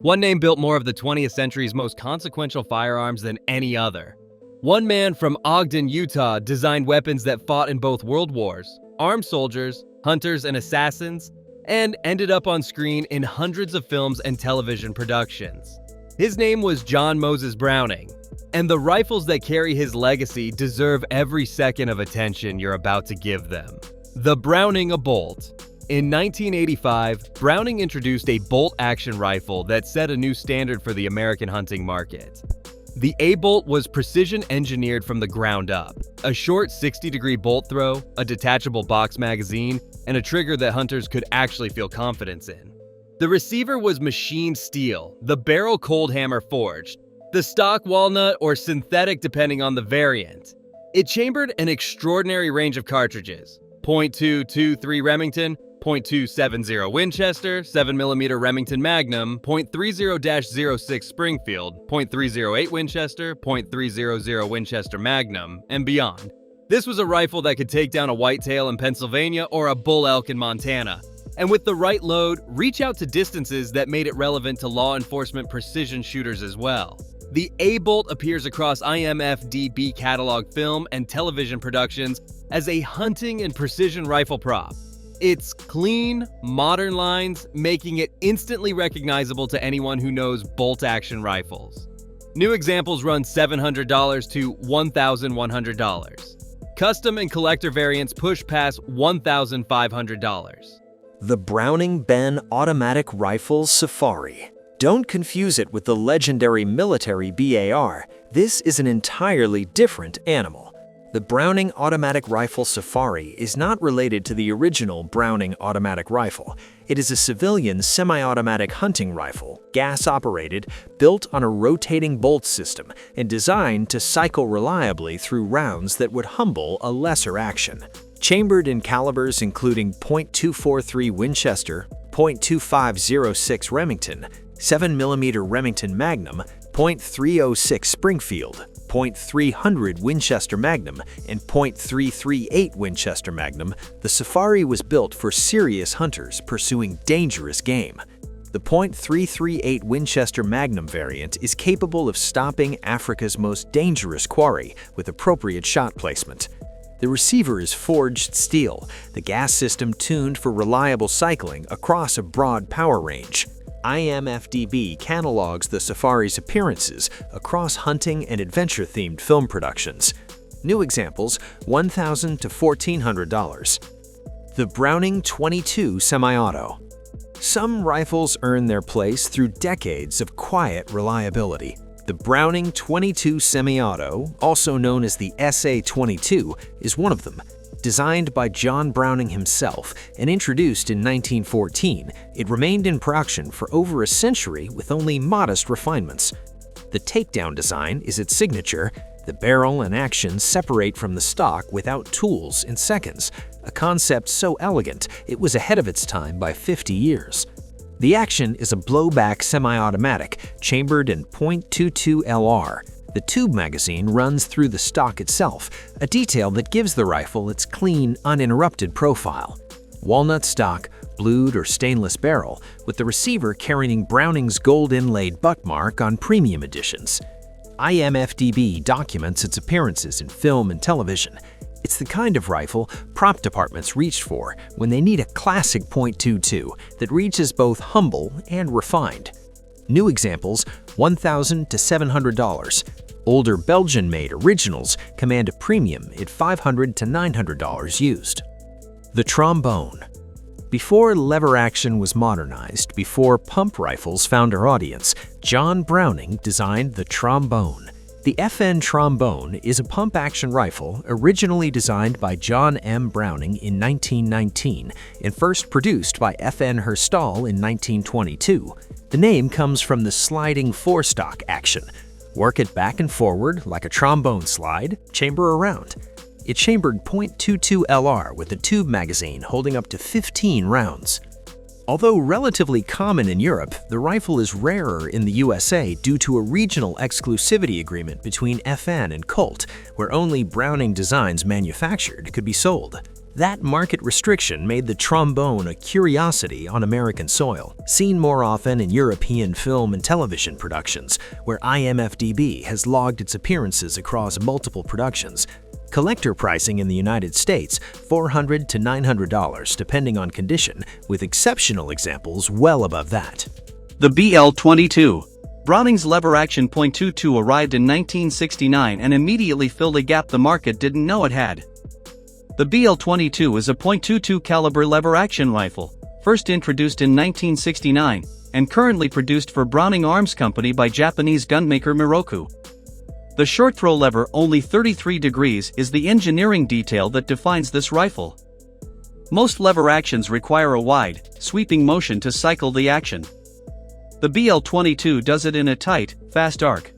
One name built more of the 20th century's most consequential firearms than any other. One man from Ogden, Utah, designed weapons that fought in both world wars, armed soldiers, hunters, and assassins, and ended up on screen in hundreds of films and television productions. His name was John Moses Browning, and the rifles that carry his legacy deserve every second of attention you're about to give them. The Browning A-Bolt. In 1985, Browning introduced a bolt-action rifle that set a new standard for the American hunting market. The A-Bolt was precision-engineered from the ground up. A short 60-degree bolt throw, a detachable box magazine, and a trigger that hunters could actually feel confidence in. The receiver was machined steel, the barrel cold hammer forged, the stock walnut or synthetic depending on the variant. It chambered an extraordinary range of cartridges: .223 Remington, .270 Winchester, 7mm Remington Magnum, .30-06 Springfield, .308 Winchester, .300 Winchester Magnum, and beyond. This was a rifle that could take down a whitetail in Pennsylvania or a bull elk in Montana, and with the right load, reach out to distances that made it relevant to law enforcement precision shooters as well. The A-Bolt appears across IMFDB catalog film and television productions as a hunting and precision rifle prop. Its clean, modern lines making it instantly recognizable to anyone who knows bolt-action rifles. New examples run $700 to $1,100. Custom and collector variants push past $1,500. The Browning Ben Automatic Rifle Safari. Don't confuse it with the legendary military BAR. This is an entirely different animal. The Browning Automatic Rifle Safari is not related to the original Browning automatic rifle. It is a civilian semi-automatic hunting rifle, gas-operated, built on a rotating bolt system, and designed to cycle reliably through rounds that would humble a lesser action. Chambered in calibers including .243 Winchester, .2506 Remington, 7mm Remington Magnum, .306 Springfield, .300 Winchester Magnum, and .338 Winchester Magnum, the Safari was built for serious hunters pursuing dangerous game. The .338 Winchester Magnum variant is capable of stopping Africa's most dangerous quarry with appropriate shot placement. The receiver is forged steel, the gas system tuned for reliable cycling across a broad power range. IMFDB catalogs the Safari's appearances across hunting and adventure-themed film productions. New examples, $1,000 to $1,400. The Browning 22 Semi-Auto. Some rifles earn their place through decades of quiet reliability. The Browning 22 Semi-Auto, also known as the SA-22, is one of them. Designed by John Browning himself and introduced in 1914, it remained in production for over a century with only modest refinements. The takedown design is its signature. The barrel and action separate from the stock without tools in seconds, a concept so elegant it was ahead of its time by 50 years. The action is a blowback semi-automatic chambered in .22 LR. The tube magazine runs through the stock itself, a detail that gives the rifle its clean, uninterrupted profile. Walnut stock, blued or stainless barrel, with the receiver carrying Browning's gold-inlaid buck mark on premium editions. IMFDB documents its appearances in film and television. It's the kind of rifle prop departments reach for when they need a classic .22 that reaches both humble and refined. New examples, $1,000 to $700. Older Belgian-made originals command a premium at $500 to $900 used. The Trombone. Before lever action was modernized, before pump rifles found their audience, John Browning designed the Trombone. The FN Trombone is a pump-action rifle originally designed by John M. Browning in 1919 and first produced by FN Herstal in 1922. The name comes from the sliding forestock action. Work it back and forward like a trombone slide, chamber around. It chambered .22 LR with a tube magazine holding up to 15 rounds. Although relatively common in Europe, the rifle is rarer in the USA due to a regional exclusivity agreement between FN and Colt, where only Browning designs manufactured could be sold. That market restriction made the trombone a curiosity on American soil, seen more often in European film and television productions, where IMFDB has logged its appearances across multiple productions. Collector pricing in the United States, $400 to $900 depending on condition, with exceptional examples well above that. The BL-22. Browning's lever-action .22 arrived in 1969 and immediately filled a gap the market didn't know it had. The BL-22 is a .22 caliber lever-action rifle, first introduced in 1969, and currently produced for Browning Arms Company by Japanese gunmaker Miroku. The short-throw lever, only 33 degrees, is the engineering detail that defines this rifle. Most lever actions require a wide, sweeping motion to cycle the action. The BL-22 does it in a tight, fast arc.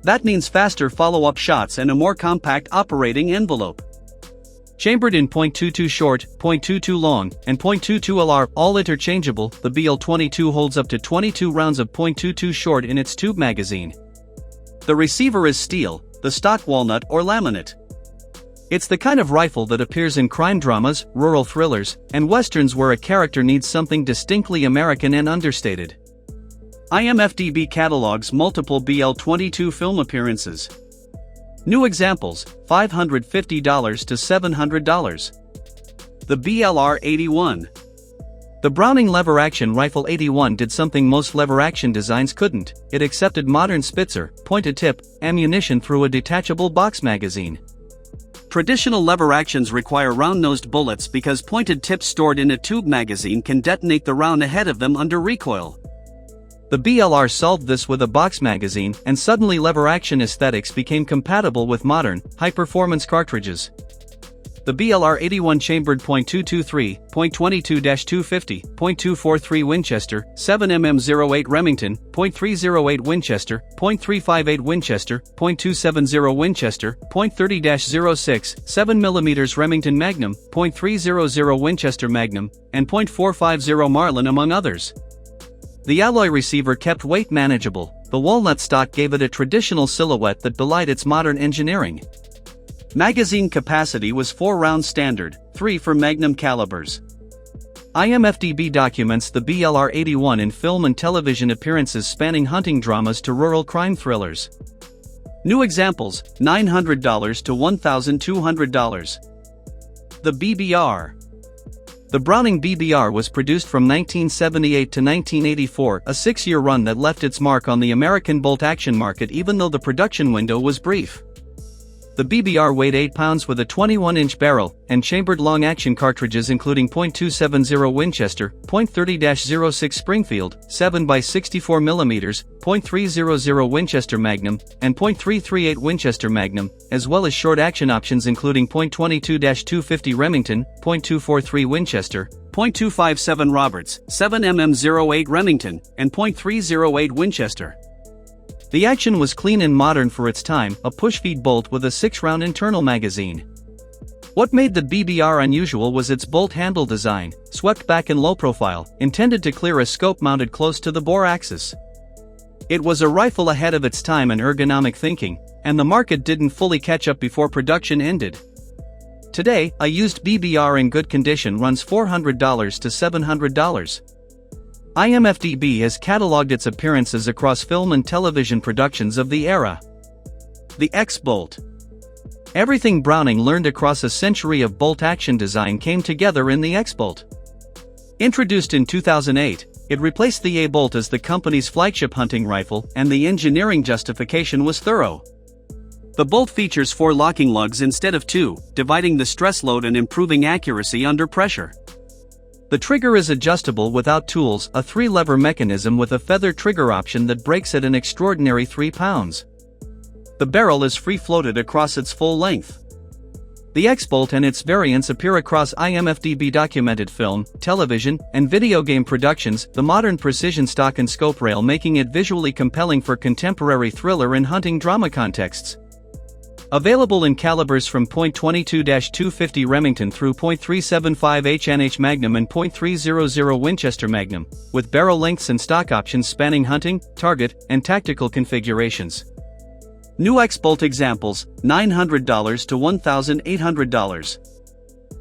That means faster follow-up shots and a more compact operating envelope. Chambered in .22 short, .22 long, and .22 LR, all interchangeable, the BL-22 holds up to 22 rounds of .22 short in its tube magazine. The receiver is steel, the stock walnut or laminate. It's the kind of rifle that appears in crime dramas, rural thrillers, and westerns where a character needs something distinctly American and understated. IMFDB catalogs multiple BL-22 film appearances. New examples, $550 to $700. The BLR-81. The Browning lever-action rifle 81 did something most lever-action designs couldn't. It accepted modern Spitzer, pointed-tip, ammunition through a detachable box magazine. Traditional lever actions require round-nosed bullets because pointed tips stored in a tube magazine can detonate the round ahead of them under recoil. The BLR solved this with a box magazine, and suddenly lever-action aesthetics became compatible with modern, high-performance cartridges. The BLR-81 chambered .223, .22-250, .243 Winchester, 7mm08 Remington, .308 Winchester, .358 Winchester, .270 Winchester, .30-06, 7mm Remington Magnum, .300 Winchester Magnum, and .450 Marlin among others. The alloy receiver kept weight manageable. The walnut stock gave it a traditional silhouette that belied its modern engineering. Magazine capacity was 4 rounds standard, 3 for Magnum calibers. IMFDB documents the BLR-81 in film and television appearances spanning hunting dramas to rural crime thrillers. New examples, $900 to $1,200. The BBR. The Browning BBR was produced from 1978 to 1984, a 6-year run that left its mark on the American bolt-action market even though the production window was brief. The BBR weighed 8 pounds with a 21-inch barrel, and chambered long-action cartridges including .270 Winchester, .30-06 Springfield, 7x64mm, .300 Winchester Magnum, and .338 Winchester Magnum, as well as short-action options including .22-250 Remington, .243 Winchester, .257 Roberts, 7mm08 Remington, and .308 Winchester. The action was clean and modern for its time, a push-feed bolt with a 6-round internal magazine. What made the BBR unusual was its bolt handle design, swept back and low profile, intended to clear a scope mounted close to the bore axis. It was a rifle ahead of its time in ergonomic thinking, and the market didn't fully catch up before production ended. Today, a used BBR in good condition runs $400 to $700. IMFDB has catalogued its appearances across film and television productions of the era. The X-Bolt. Everything Browning learned across a century of bolt-action design came together in the X-Bolt. Introduced in 2008, it replaced the A-Bolt as the company's flagship hunting rifle, and the engineering justification was thorough. The Bolt features 4 locking lugs instead of 2, dividing the stress load and improving accuracy under pressure. The trigger is adjustable without tools, a 3-lever mechanism with a feather trigger option that breaks at an extraordinary 3 pounds. The barrel is free-floated across its full length. The X-Bolt and its variants appear across IMFDB documented film, television, and video game productions, the modern precision stock and scope rail making it visually compelling for contemporary thriller and hunting drama contexts. Available in calibers from .22-250 Remington through .375 HNH Magnum and .300 Winchester Magnum, with barrel lengths and stock options spanning hunting, target, and tactical configurations. New X-Bolt examples, $900 to $1,800.